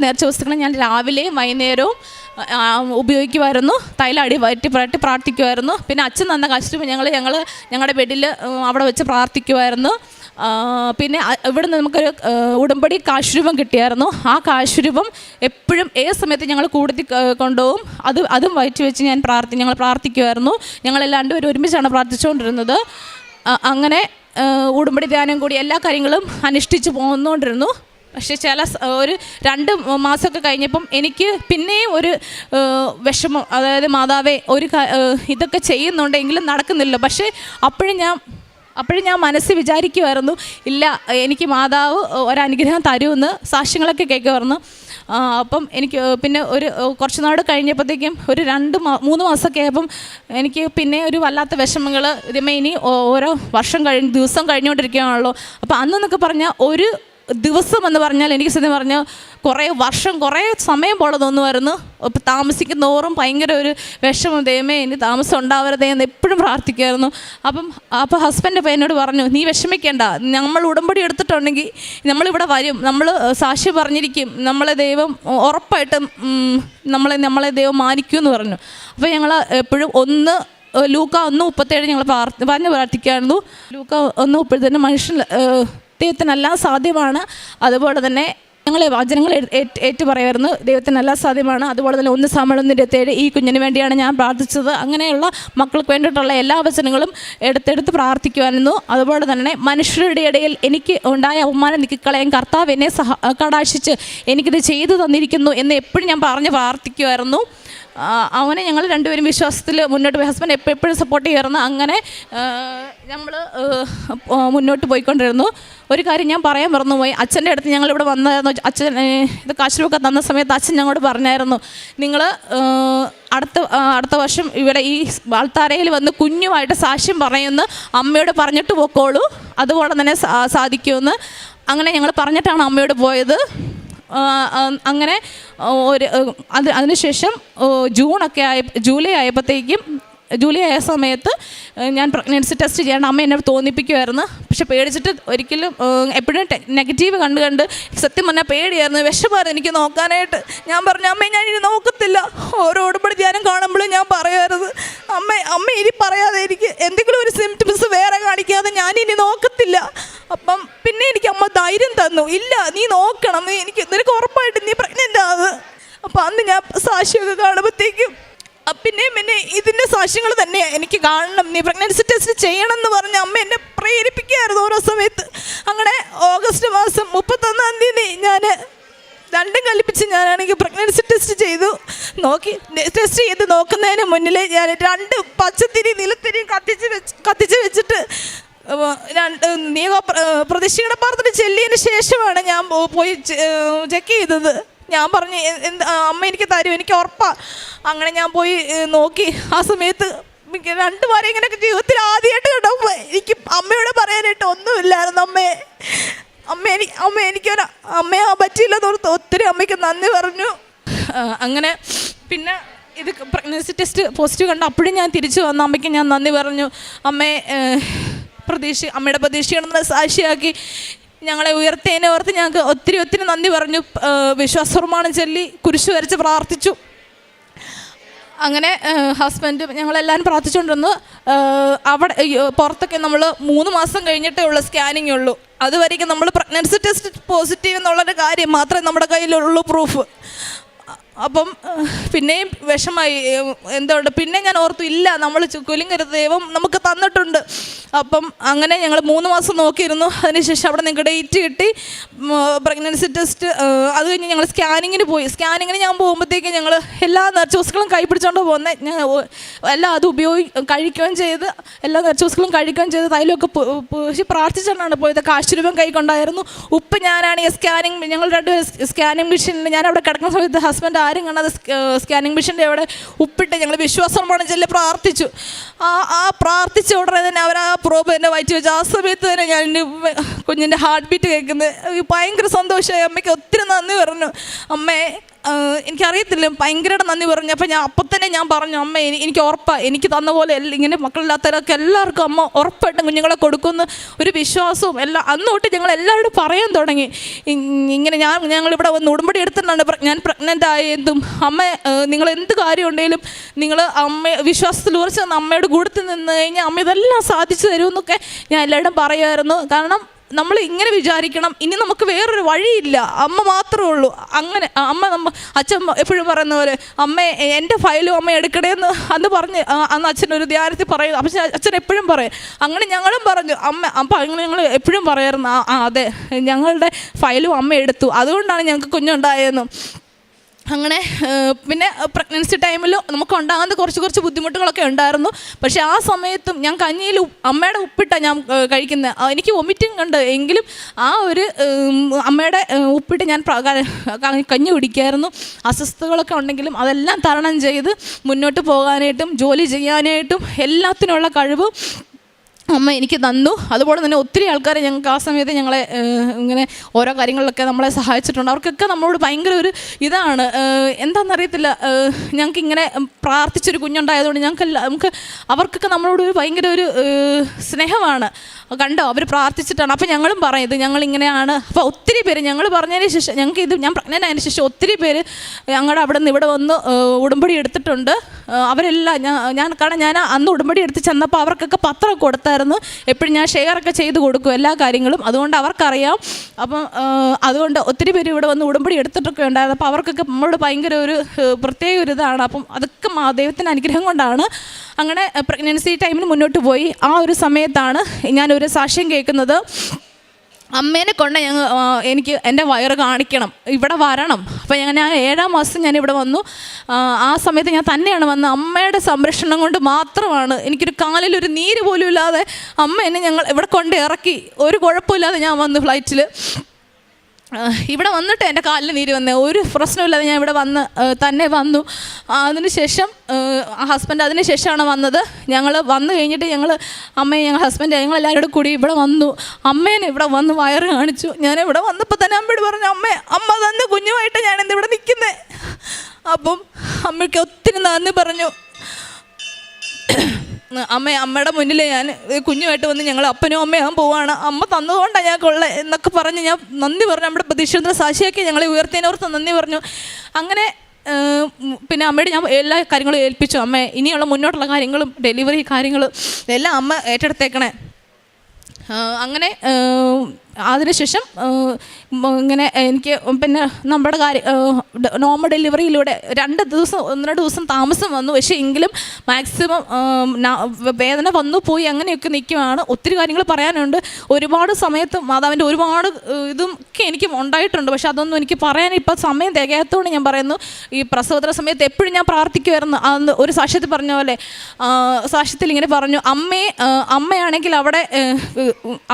നേർച്ച വസ്തുക്കളും ഞാൻ രാവിലെയും വൈകുന്നേരവും ഉപയോഗിക്കുമായിരുന്നു. തൈലം വയറ്റി പ്രാർത്ഥിക്കുമായിരുന്നു. പിന്നെ അച്ഛൻ തന്ന കാശുരൂപം ഞങ്ങളുടെ ബെഡിൽ അവിടെ വെച്ച് പ്രാർത്ഥിക്കുമായിരുന്നു. പിന്നെ ഇവിടുന്ന് നമുക്കൊരു ഉടമ്പടി കാശുരൂപം കിട്ടിയായിരുന്നു. ആ കാശുരൂപം എപ്പോഴും ഏത് സമയത്ത് ഞങ്ങൾ കൂടുതൽ കൊണ്ടുപോകും. അതും വയറ്റി വെച്ച് ഞങ്ങൾ പ്രാർത്ഥിക്കുമായിരുന്നു. ഞങ്ങളെല്ലാവരും ഒരുമിച്ചാണ് പ്രാർത്ഥിച്ചുകൊണ്ടിരുന്നത്. അങ്ങനെ ഉടമ്പടി ധ്യാനം കൂടി എല്ലാ കാര്യങ്ങളും അനുഷ്ഠിച്ച് പോന്നുകൊണ്ടിരുന്നു. പക്ഷേ ഒരു 2 മാസമൊക്കെ കഴിഞ്ഞപ്പം എനിക്ക് പിന്നെയും ഒരു വിഷമം, അതായത് മാതാവേ ഇതൊക്കെ ചെയ്യുന്നുണ്ടെങ്കിലും നടക്കുന്നില്ല. പക്ഷേ അപ്പോഴും ഞാൻ മനസ്സിൽ വിചാരിക്കുമായിരുന്നു, ഇല്ല, എനിക്ക് മാതാവ് ഒരനുഗ്രഹം തരുമെന്ന് സാക്ഷ്യങ്ങളൊക്കെ കേൾക്കുമായിരുന്നു. അപ്പം എനിക്ക് പിന്നെ കുറച്ച് നാൾ കഴിഞ്ഞപ്പോഴത്തേക്കും ഒരു 2-3 മാസമൊക്കെ ആയപ്പം എനിക്ക് പിന്നെ ഒരു വല്ലാത്ത വിഷമങ്ങൾ. ഇതുമേ ഇനി ഓരോ ദിവസം കഴിഞ്ഞുകൊണ്ടിരിക്കുകയാണല്ലോ. അപ്പം അന്നെന്നൊക്കെ പറഞ്ഞാൽ ഒരു ദിവസം എന്ന് പറഞ്ഞാൽ എനിക്ക് സത്യം പറഞ്ഞാൽ കുറേ സമയം പോലെ തോന്നുമായിരുന്നു. ഇപ്പം താമസിക്കുന്നോറും ഭയങ്കര ഒരു വിഷമം, ദൈവമേ ഇനി താമസം ഉണ്ടാവരുതേ എന്ന് എപ്പോഴും പ്രാർത്ഥിക്കുമായിരുന്നു. അപ്പോൾ ഹസ്ബൻഡ് എന്നോട് പറഞ്ഞു, നീ വിഷമിക്കേണ്ട, നമ്മൾ ഉടമ്പടി എടുത്തിട്ടുണ്ടെങ്കിൽ നമ്മളിവിടെ വരും, നമ്മൾ സാക്ഷി പറഞ്ഞിരിക്കും, നമ്മളെ ദൈവം ഉറപ്പായിട്ടും നമ്മളെ ദൈവം മാനിക്കുമെന്ന് പറഞ്ഞു. അപ്പോൾ ഞങ്ങൾ എപ്പോഴും ലൂക്ക 1:37 ഞങ്ങൾ പ്രാർത്ഥിക്കുമായിരുന്നു. ലൂക്ക 1:37 മനുഷ്യൻ ദൈവത്തിനെല്ലാം സാധ്യമാണ്. അതുപോലെ തന്നെ ഞങ്ങൾ വചനങ്ങൾ ഏറ്റു പറയുമായിരുന്നു. ദൈവത്തിന് എല്ലാം സാധ്യമാണ്. അതുപോലെ തന്നെ 1 സാമുവേൽ 1:27 ഈ കുഞ്ഞിന് വേണ്ടിയാണ് ഞാൻ പ്രാർത്ഥിച്ചത്. അങ്ങനെയുള്ള മക്കൾക്ക് വേണ്ടിയിട്ടുള്ള എല്ലാ വചനങ്ങളും എടുത്തെടുത്ത് പ്രാർത്ഥിക്കുമായിരുന്നു. അതുപോലെ തന്നെ മനുഷ്യരുടെ ഇടയിൽ എനിക്ക് ഉണ്ടായ അവമാനം നീക്കിക്കളയാൻ കർത്താവ് എന്നെ കടാക്ഷിച്ച് എനിക്കിത് ചെയ്തു തന്നിരിക്കുന്നു എന്ന് എപ്പോഴും ഞാൻ പറഞ്ഞ് പ്രാർത്ഥിക്കുമായിരുന്നു. അവനെ ഞങ്ങൾ രണ്ടുപേരും വിശ്വാസത്തിൽ മുന്നോട്ട് പോയി. ഹസ്ബൻഡ് എപ്പോഴും സപ്പോർട്ട് ചെയ്യായിരുന്നു. അങ്ങനെ നമ്മൾ മുന്നോട്ട് പോയിക്കൊണ്ടിരുന്നു. ഒരു കാര്യം ഞാൻ പറയാൻ മറന്നുപോയി. അച്ഛൻ്റെ അടുത്ത് ഞങ്ങളിവിടെ വന്നായിരുന്നു. അച്ഛൻ ഇത് കാശുവൊക്കെ തന്ന സമയത്ത് അച്ഛൻ ഞങ്ങളോട് പറഞ്ഞായിരുന്നു, നിങ്ങൾ അടുത്ത വർഷം ഇവിടെ ഈ വാൾത്താരയിൽ വന്ന് കുഞ്ഞുമായിട്ട് സാക്ഷ്യം പറയുമെന്ന് അമ്മയോട് പറഞ്ഞിട്ട് പോക്കോളൂ, അതുപോലെ തന്നെ സാധിക്കുമെന്ന്. അങ്ങനെ ഞങ്ങൾ പറഞ്ഞിട്ടാണ് അമ്മയോട് പോയത്. അങ്ങനെ അതിനുശേഷം ജൂലൈ ആയ സമയത്ത് ഞാൻ പ്രഗ്നൻസി ടെസ്റ്റ് ചെയ്യാണ്ട് അമ്മ എന്നെ തോന്നിപ്പിക്കുമായിരുന്നു. പക്ഷെ പേടിച്ചിട്ട് ഒരിക്കലും എപ്പോഴും നെഗറ്റീവ് കണ്ട് സത്യം പറഞ്ഞാൽ പേടിയായിരുന്നു, വിഷമായിരുന്നു എനിക്ക് നോക്കാനായിട്ട്. ഞാൻ പറഞ്ഞു, അമ്മ ഞാൻ ഇനി നോക്കത്തില്ല. ഓരോ ഉടമ്പടി ധ്യാനം കാണുമ്പോഴും ഞാൻ പറയുമായിരുന്നു, അമ്മ ഇനി പറയാതെ എനിക്ക് എന്തെങ്കിലും ഒരു സിംറ്റംസ് വേറെ കാണിക്കാതെ ഞാൻ ഇനി നോക്കത്തില്ല. അപ്പം പിന്നെ എനിക്ക് അമ്മ ധൈര്യം തന്നു, ഇല്ല നീ നോക്കണം, നിനക്ക് ഉറപ്പായിട്ട് നീ പ്രഗ്നൻ്റ് ആകുന്നത്. അപ്പം അന്ന് ഞാൻ സാക്ഷിയൊക്കെ കാണുമ്പോഴത്തേക്കും പിന്നെ ഇതിൻ്റെ സാക്ഷ്യങ്ങൾ തന്നെ എനിക്ക് കാണണം, നീ പ്രഗ്നൻസി ടെസ്റ്റ് ചെയ്യണം എന്ന് പറഞ്ഞ് അമ്മ എന്നെ പ്രേരിപ്പിക്കുകയായിരുന്നു ഓരോ സമയത്ത്. അങ്ങനെ ഓഗസ്റ്റ് മാസം 31-ാം തീയതി ഞാൻ രണ്ടും കൽപ്പിച്ച് ഞാനാണെങ്കിൽ പ്രഗ്നൻസി ടെസ്റ്റ് ചെയ്തു. ടെസ്റ്റ് ചെയ്ത് നോക്കുന്നതിന് മുന്നിൽ ഞാൻ 2 പച്ചത്തിരി നിലത്തിരിയും കത്തിച്ച് വെച്ചിട്ട് പ്രതിഷ്ഠയുടെ പ്രാർത്ഥന ചെല്ലിയതിന് ശേഷമാണ് ഞാൻ പോയി ചെക്ക് ചെയ്തത്. ഞാൻ പറഞ്ഞു, അമ്മ എനിക്ക് തരും, എനിക്ക് ഉറപ്പാണ്. അങ്ങനെ ഞാൻ പോയി നോക്കി. ആ സമയത്ത് 2 വാരം ഇങ്ങനെയൊക്കെ ജീവിതത്തിൽ ആദ്യമായിട്ട് കിട്ടുമ്പോൾ എനിക്ക് അമ്മയോട് പറയാനായിട്ട് ഒന്നുമില്ലായിരുന്നു. അമ്മ എനിക്കൊരു അമ്മയാ പറ്റിയില്ലെന്നോർത്ത് ഒത്തിരി അമ്മയ്ക്ക് നന്ദി പറഞ്ഞു. അങ്ങനെ പിന്നെ ഇത് പ്രഗ്നൻസി ടെസ്റ്റ് പോസിറ്റീവ് കണ്ട് അപ്പോഴും ഞാൻ തിരിച്ചു വന്നു. അമ്മയ്ക്ക് ഞാൻ നന്ദി പറഞ്ഞു. അമ്മയുടെ പ്രതീക്ഷയാണെന്ന് സാക്ഷിയാക്കി ഞങ്ങളെ ഉയർത്തേനെ ഓർത്ത് ഞങ്ങൾക്ക് ഒത്തിരി നന്ദി പറഞ്ഞു. വിശ്വാസപ്രമാണം ചൊല്ലി കുരിശ് വരച്ച് പ്രാർത്ഥിച്ചു. അങ്ങനെ ഹസ്ബൻഡ് ഞങ്ങളെല്ലാവരും പ്രാർത്ഥിച്ചുകൊണ്ടിരുന്നു. അവിടെ പുറത്തൊക്കെ നമ്മൾ 3 മാസം കഴിഞ്ഞിട്ടേ ഉള്ളൂ സ്കാനിങ് ഉള്ളൂ. അതുവരെയ്ക്കും നമ്മൾ പ്രഗ്നൻസി ടെസ്റ്റ് പോസിറ്റീവ് എന്നുള്ളൊരു കാര്യം മാത്രമേ നമ്മുടെ കയ്യിലുള്ളൂ പ്രൂഫ്. അപ്പം പിന്നെയും വിഷമായി. എന്തുകൊണ്ട് പിന്നെ ഞാൻ ഓർത്തു, ഇല്ല നമ്മൾ കുലുങ്ങരുത്, ദൈവം നമുക്ക് തന്നിട്ടുണ്ട്. അപ്പം അങ്ങനെ ഞങ്ങൾ 3 മാസം നോക്കിയിരുന്നു. അതിനുശേഷം അവിടെ നിങ്ങൾക്ക് ഡേറ്റ് കിട്ടി പ്രഗ്നൻസി ടെസ്റ്റ്. അത് കഴിഞ്ഞ് ഞങ്ങൾ സ്കാനിങ്ങിന് പോയി. സ്കാനിങ്ങിന് ഞാൻ പോകുമ്പോഴത്തേക്കും ഞങ്ങൾ എല്ലാ നെർച്ചോസുകളും കൈ പിടിച്ചുകൊണ്ട് പോകുന്നത്, എല്ലാം അത് കഴിക്കുകയും ചെയ്ത് എല്ലാ നെർച്ചോസുകളും കഴിക്കുകയും ചെയ്ത് തൈലമൊക്കെ പൂശി പ്രാർത്ഥിച്ചുകൊണ്ടാണ് പോയത്. കാശ് രൂപം കൈ കൊണ്ടായിരുന്നു. ഉപ്പ് ഞാനാണ് ഈ സ്കാനിങ്, ഞങ്ങൾ 2 സ്കാനിങ് മെഷീനിൽ ഞാൻ അവിടെ കിടക്കുന്ന സമയത്ത് ഹസ്ബൻഡ് ആരും കാണാതെ സ്കാനിങ് മെഷീൻ്റെ അവിടെ ഉപ്പിട്ട് ഞങ്ങൾ വിശ്വാസപ്രമാണം ചൊല്ലി പ്രാർത്ഥിച്ചു. പ്രാർത്ഥിച്ച ഉടനെ തന്നെ അവർ പ്രോബ് എന്നെ വയറ്റി വെച്ചു. ആ സമയത്ത് തന്നെ ഞാൻ എൻ്റെ കുഞ്ഞിൻ്റെ ഹാർട്ട് ബീറ്റ് കേൾക്കുന്നത് ഭയങ്കര സന്തോഷമായി. അമ്മയ്ക്ക് ഒത്തിരി നന്ദി പറഞ്ഞു. അമ്മേ എനിക്കറിയത്തില്ല, ഭയങ്കരമായിട്ട് നന്ദി പറഞ്ഞു. അപ്പോൾ അപ്പം തന്നെ ഞാൻ പറഞ്ഞു, അമ്മ എനിക്ക് ഉറപ്പാണ്, എനിക്ക് തന്ന പോലെ ഇങ്ങനെ മക്കളില്ലാത്തവരൊക്കെ എല്ലാവർക്കും അമ്മ ഉറപ്പായിട്ടും കുഞ്ഞുങ്ങളെ കൊടുക്കുമെന്ന് ഒരു വിശ്വാസവും എല്ലാം അന്ന് തൊട്ട് ഞങ്ങൾ എല്ലാവരോടും പറയാൻ തുടങ്ങി. ഇങ്ങനെ ഞങ്ങളിവിടെ വന്ന് ഉടമ്പടി എടുത്തിട്ടാണ് ഞാൻ പ്രഗ്നൻ്റ് ആയതും. അമ്മ നിങ്ങൾ എന്ത് കാര്യം ഉണ്ടെങ്കിലും നിങ്ങൾ വിശ്വാസത്തിൽ ഉറച്ച് അമ്മയോട് കൂടെ നിന്ന് കഴിഞ്ഞാൽ അമ്മ ഇതെല്ലാം സാധിച്ചു തരുമെന്നൊക്കെ ഞാൻ എല്ലാവരും പറയുമായിരുന്നു. കാരണം നമ്മൾ ഇങ്ങനെ വിചാരിക്കണം, ഇനി നമുക്ക് വേറൊരു വഴിയില്ല, അമ്മ മാത്രമേ ഉള്ളൂ. അങ്ങനെ അച്ഛൻ എപ്പോഴും പറയുന്ന പോലെ, അമ്മ എൻ്റെ ഫയലും അമ്മ എടുക്കണേന്ന് അന്ന് അച്ഛനൊരു ധ്യാനത്തിൽ പറയും. പക്ഷെ അച്ഛൻ എപ്പോഴും പറയും. അങ്ങനെ ഞങ്ങളും പറഞ്ഞു അപ്പം അങ്ങനെ ഞങ്ങൾ എപ്പോഴും പറയായിരുന്നു, അതെ ഞങ്ങളുടെ ഫയലും അമ്മ എടുത്തു, അതുകൊണ്ടാണ് ഞങ്ങൾക്ക് കുഞ്ഞുണ്ടായതെന്നും. അങ്ങനെ പിന്നെ പ്രഗ്നൻസി ടൈമിൽ നമുക്ക് ഉണ്ടാകുന്ന കുറച്ച് ബുദ്ധിമുട്ടുകളൊക്കെ ഉണ്ടായിരുന്നു. പക്ഷേ ആ സമയത്തും ഞാൻ കഞ്ഞിയിൽ അമ്മയുടെ ഉപ്പിട്ടാണ് ഞാൻ കഴിക്കുന്നത്. എനിക്ക് വൊമിറ്റിംഗ് ഉണ്ട് എങ്കിലും ആ ഒരു അമ്മയുടെ ഉപ്പിട്ട് ഞാൻ കഞ്ഞി കുടിക്കായിരുന്നു. അസ്വസ്ഥതകളൊക്കെ ഉണ്ടെങ്കിലും അതെല്ലാം തരണം ചെയ്ത് മുന്നോട്ട് പോകാനായിട്ടും ജോലി ചെയ്യാനായിട്ടും എല്ലാത്തിനുള്ള കഴിവ് അമ്മ എനിക്ക് തന്നു. അതുപോലെ തന്നെ ഒത്തിരി ആൾക്കാർ ഞങ്ങൾക്ക് ആ സമയത്ത് ഞങ്ങളെ ഇങ്ങനെ ഓരോ കാര്യങ്ങളിലൊക്കെ നമ്മളെ സഹായിച്ചിട്ടുണ്ട്. അവർക്കൊക്കെ നമ്മളോട് ഭയങ്കര ഒരു ഇതാണ്, എന്താണെന്നറിയത്തില്ല, ഞങ്ങൾക്ക് ഇങ്ങനെ പ്രാർത്ഥിച്ചൊരു കുഞ്ഞുണ്ടായതുകൊണ്ട് നമുക്ക് അവർക്കൊക്കെ നമ്മളോട് ഒരു ഭയങ്കര ഒരു സ്നേഹമാണ്. കണ്ടോ അവർ പ്രാർത്ഥിച്ചിട്ടാണ്. അപ്പോൾ ഞങ്ങളും പറയും ഇത് ഞങ്ങളിങ്ങനെയാണ്. അപ്പോൾ ഒത്തിരി പേര് ഞങ്ങൾ പറഞ്ഞതിന് ശേഷം ഞാൻ പ്രഗ്നൻ്റ് ആയതിനു ശേഷം ഒത്തിരി പേര് ഞങ്ങളുടെ അവിടെ നിന്ന് ഇവിടെ വന്ന് ഉടമ്പടി എടുത്തിട്ടുണ്ട്. അവരെല്ലാം കാരണം ഞാൻ അന്ന് ഉടമ്പടി എടുത്ത് ചെന്നപ്പോൾ അവർക്കൊക്കെ പത്രം കൊടുത്തായിരുന്നു. എപ്പോഴും ഞാൻ ഷെയറൊക്കെ ചെയ്ത് കൊടുക്കും എല്ലാ കാര്യങ്ങളും, അതുകൊണ്ട് അവർക്കറിയാം. അപ്പം അതുകൊണ്ട് ഒത്തിരി പേര് ഇവിടെ വന്ന് ഉടമ്പടി എടുത്തിട്ടൊക്കെ ഉണ്ടായിരുന്നു. അപ്പോൾ അവർക്കൊക്കെ നമ്മളോട് ഭയങ്കര ഒരു പ്രത്യേക ഒരു ഇതാണ്. അപ്പം അതൊക്കെ ദൈവത്തിൻ്റെ അനുഗ്രഹം കൊണ്ടാണ്. അങ്ങനെ പ്രഗ്നൻസി ടൈമിൽ മുന്നോട്ട് പോയി. ആ ഒരു സമയത്താണ് ഞാനൊരു സാക്ഷ്യം കേൾക്കുന്നത്. അമ്മേനെ കൊണ്ട് എനിക്ക് എൻ്റെ വയറ് കാണിക്കണം, ഇവിടെ വരണം. അപ്പോൾ ഞാൻ 7-ാം മാസം ഞാനിവിടെ വന്നു. ആ സമയത്ത് ഞാൻ തന്നെയാണ് വന്നത്. അമ്മയുടെ സംരക്ഷണം കൊണ്ട് മാത്രമാണ്, എനിക്കൊരു കാലിലൊരു നീര് പോലും ഇല്ലാതെ അമ്മ എന്നെ ഞങ്ങൾ ഇവിടെ കൊണ്ട് ഇറക്കി. ഒരു കുഴപ്പമില്ലാതെ ഞാൻ വന്നു ഫ്ലൈറ്റിൽ. ഇവിടെ വന്നിട്ട് എൻ്റെ കാലിൽ നീര് വന്നേ, ഒരു പ്രശ്നമില്ലാതെ ഞാൻ ഇവിടെ തന്നെ വന്നു. അതിനുശേഷം ഹസ്ബൻഡ് അതിന് ശേഷമാണ് വന്നത്. ഞങ്ങൾ വന്നു കഴിഞ്ഞിട്ട് അമ്മയും ഞങ്ങൾ ഹസ്ബൻഡ് ഞങ്ങളെല്ലാവരും കൂടി ഇവിടെ വന്നു. അമ്മേനെ ഇവിടെ വന്ന് വയറ് കാണിച്ചു. ഞാൻ ഇവിടെ വന്നപ്പോൾ തന്നെ അമ്മയോട് പറഞ്ഞു, അമ്മ തന്നെ കുഞ്ഞുമായിട്ട് ഞാൻ ഇവിടെ നിൽക്കുന്നത്. അപ്പം അമ്മയ്ക്ക് ഒത്തിരി നന്ദി പറഞ്ഞു. അമ്മയുടെ മുന്നിൽ ഞാൻ കുഞ്ഞുമായിട്ട് വന്ന് ഞങ്ങൾ അപ്പനും അമ്മയാകാൻ പോവാണ്, അമ്മ തന്നതുകൊണ്ടാണ് ഞങ്ങൾക്കുള്ള എന്നൊക്കെ പറഞ്ഞ് ഞാൻ നന്ദി പറഞ്ഞു. നമ്മുടെ പ്രതീക്ഷിത സാക്ഷിയാക്കി ഞങ്ങളെ ഉയർത്തിയതിനോർത്ത് നന്ദി പറഞ്ഞു. അങ്ങനെ പിന്നെ അമ്മയോട് ഞാൻ എല്ലാ കാര്യങ്ങളും ഏൽപ്പിച്ചു. അമ്മ ഇനിയുള്ള മുന്നോട്ടുള്ള കാര്യങ്ങളും ഡെലിവറി കാര്യങ്ങളും എല്ലാം അമ്മ ഏറ്റെടുത്തേക്കണേ. അങ്ങനെ അതിനുശേഷം ഇങ്ങനെ എനിക്ക് പിന്നെ നമ്മുടെ നോർമൽ ഡെലിവറിയിലൂടെ 1-2 ദിവസം താമസം വന്നു. പക്ഷേ എങ്കിലും മാക്സിമം വേദന വന്നു പോയി അങ്ങനെയൊക്കെ നിൽക്കുവാണ്. ഒത്തിരി കാര്യങ്ങൾ പറയാനുണ്ട്. ഒരുപാട് സമയത്ത് മാതാവിൻ്റെ ഒരുപാട് ഇതൊക്കെ എനിക്ക് ഉണ്ടായിട്ടുണ്ട്. പക്ഷെ അതൊന്നും എനിക്ക് പറയാൻ ഇപ്പം സമയം തികയാത്തതുകൊണ്ട് ഞാൻ പറയുന്നു. ഈ പ്രസവത്തിന് സമയത്ത് എപ്പോഴും ഞാൻ പ്രാർത്ഥിക്കുമായിരുന്നു. അന്ന് ഒരു സാക്ഷ്യത്തിൽ പറഞ്ഞ പോലെ സാക്ഷ്യത്തിൽ ഇങ്ങനെ പറഞ്ഞു, അമ്മയാണെങ്കിൽ